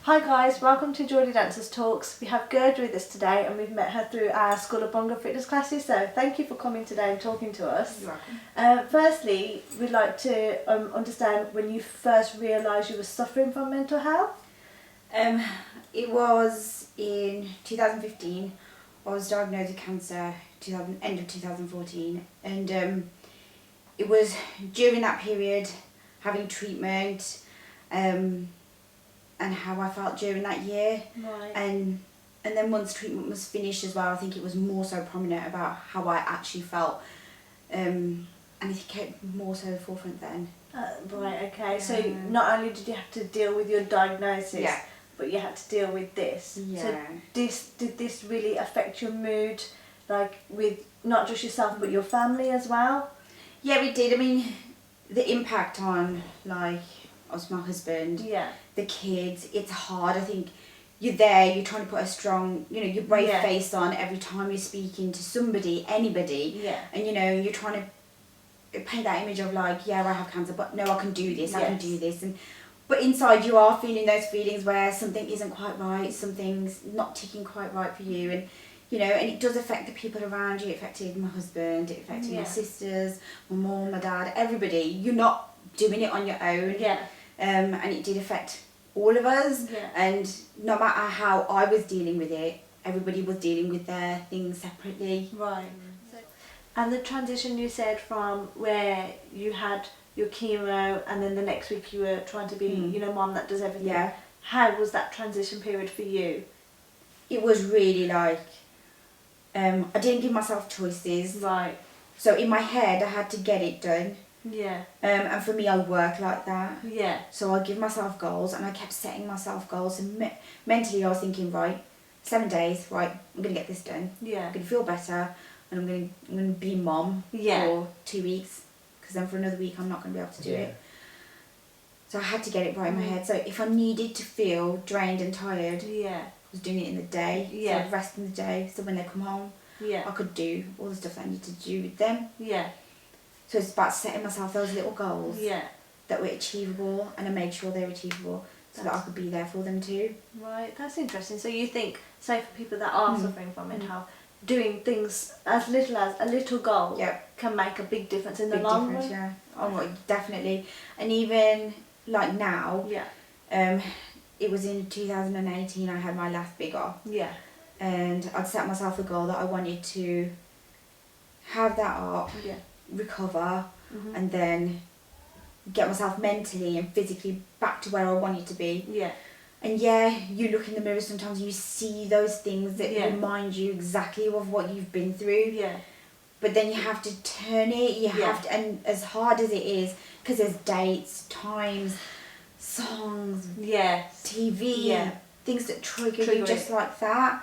Hi guys, welcome to Jodi Dancers Talks. We have Gerda with us today and we've met her through our School of Bongo Fitness classes, so thank you for coming today and talking to us. You're welcome. Firstly, we'd like to understand when you first realised you were suffering from mental health. It was in 2015. I was diagnosed with cancer end of 2014, and it was during that period, having treatment, and how I felt during that year. Right. And then once treatment was finished as well, I think it was more so prominent about how I actually felt, and it came more so forefront then. Right, okay. So not only did you have to deal with your diagnosis, but you had to deal with this. Yeah. So did this really affect your mood, like with not just yourself but your family as well? Yeah, it did. I mean, the impact on my husband, the kids, it's hard. I think you're there, you're trying to put a strong, your brave face on every time you're speaking to somebody, anybody, and you're trying to paint that image of I have cancer, but no, I can do this, I can do this, but inside you are feeling those feelings where something isn't quite right, something's not ticking quite right for you, and and it does affect the people around you. It affected my husband, it affected my sisters, my mum, my dad, everybody. You're not doing it on your own. And it did affect all of us. And no matter how I was dealing with it, everybody was dealing with their things separately. Right. And the transition you said from where you had your chemo and then the next week you were trying to be, mom that does everything. Yeah. How was that transition period for you? It was really I didn't give myself choices. Right. So in my head I had to get it done. Yeah. And for me, I work like that. Yeah. So I give myself goals, and I kept setting myself goals. And mentally, I was thinking, right, 7 days, right, I'm gonna get this done. Yeah. I'm gonna feel better, and I'm gonna be mom for 2 weeks, because then for another week I'm not gonna be able to do it. So I had to get it right in my head. So if I needed to feel drained and tired, I was doing it in the day. So I'd rest in the day. So when they come home, I could do all the stuff that I needed to do with them. Yeah. So it's about setting myself those little goals that were achievable, and I made sure they were achievable so that I could be there for them too. Right, that's interesting. So you think, say for people that are suffering from mental health, doing things as little as a little goal can make a big difference in the long run? Yeah. Oh, definitely. And even now, it was in 2018 I had my last big off. Yeah. And I'd set myself a goal that I wanted to have that up. Recover, and then get myself mentally and physically back to where I wanted to be. And you look in the mirror sometimes and you see those things that remind you exactly of what you've been through. But then you have to turn it, you have to, and as hard as it is, because there's dates, times, songs, TV, things that trigger you just like that.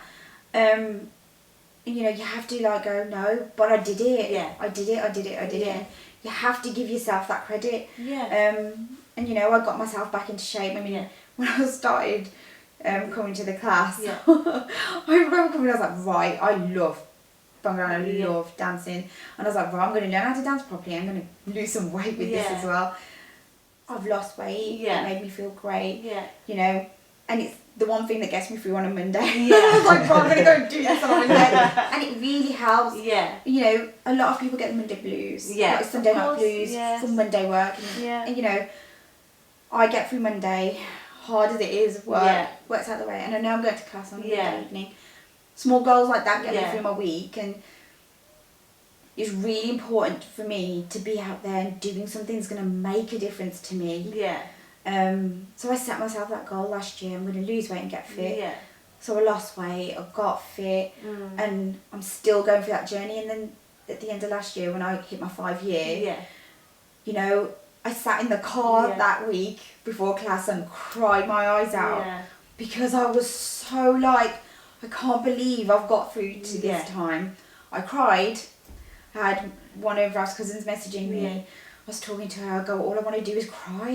You have to go, no, but I did it. I did it. You have to give yourself that credit. And I got myself back into shape. I mean, when I started coming to the class, I remember coming, I was like, right, I love bongo, I love dancing. And I was like, right, I'm going to learn how to dance properly. I'm going to lose some weight with this as well. I've lost weight. It made me feel great. And it's the one thing that gets me through on a Monday. I was like, I'm going to go and do this on a Monday. And it really helps. A lot of people get the Monday blues. Like Sunday night blues for Monday work. And I get through Monday, hard as it is, works out the way. And I know I'm going to class on Monday evening. Small goals like that get me through my week. And it's really important for me to be out there and doing something that's going to make a difference to me. So I set myself that goal last year. I'm going to lose weight and get fit. So I lost weight, I got fit, and I'm still going through that journey. And then at the end of last year, when I hit my 5 year, I sat in the car that week before class and cried my eyes out because I was so I can't believe I've got through to this time. I cried. I had one of Ralph's cousins messaging me. I was talking to her, I go, all I want to do is cry.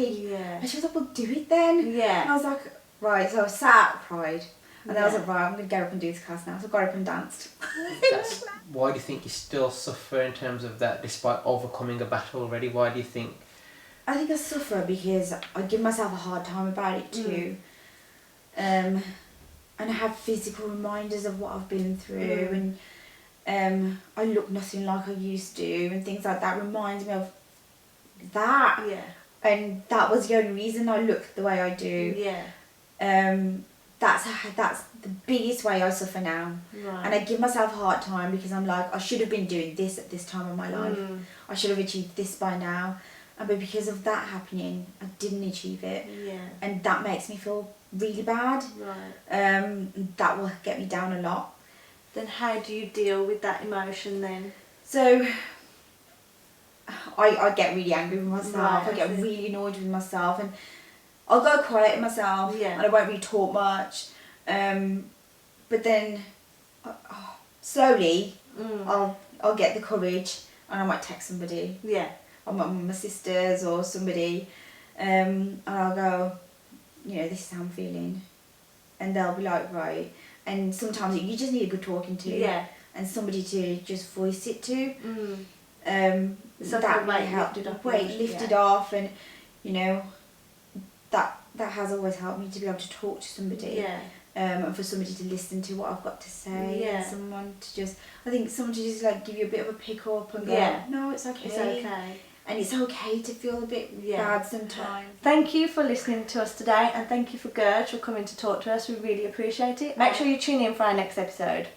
And she was like, well, do it then. And I was like, right. So I sat, cried. And then I was like, right, I'm going to get up and do this class now. So I got up and danced. Why do you think you still suffer in terms of that, despite overcoming a battle already? Why do you think? I think I suffer because I give myself a hard time about it too. and I have physical reminders of what I've been through, and I look nothing like I used to, and things like that reminds me of that. Yeah. And that was the only reason I look the way I do. Yeah. That's the biggest way I suffer now. Right. And I give myself a hard time because I'm like, I should have been doing this at this time of my life. I should have achieved this by now. But because of that happening, I didn't achieve it. Yeah. And that makes me feel really bad. Right. That will get me down a lot. Then how do you deal with that emotion then? So I get really angry with myself. Right, I get really annoyed with myself, and I'll go quiet in myself. Yeah. And I won't really talk much. But then slowly I'll get the courage, and I might text somebody. Yeah. Or my sisters or somebody, and I'll go, you know, this is how I'm feeling, and they'll be like, right. And sometimes you just need a good talking to. Yeah. And somebody to just voice it to. So that weight helped. lifted off. Weight lifted off, and you know, that has always helped me to be able to talk to somebody. Yeah. And for somebody to listen to what I've got to say. Yeah. And someone to just, I think someone to just like give you a bit of a pick up and go, no, it's okay. It's okay. And it's okay to feel a bit bad sometimes. Thank you for listening to us today, and thank you for Gerge for coming to talk to us. We really appreciate it. Make sure you tune in for our next episode.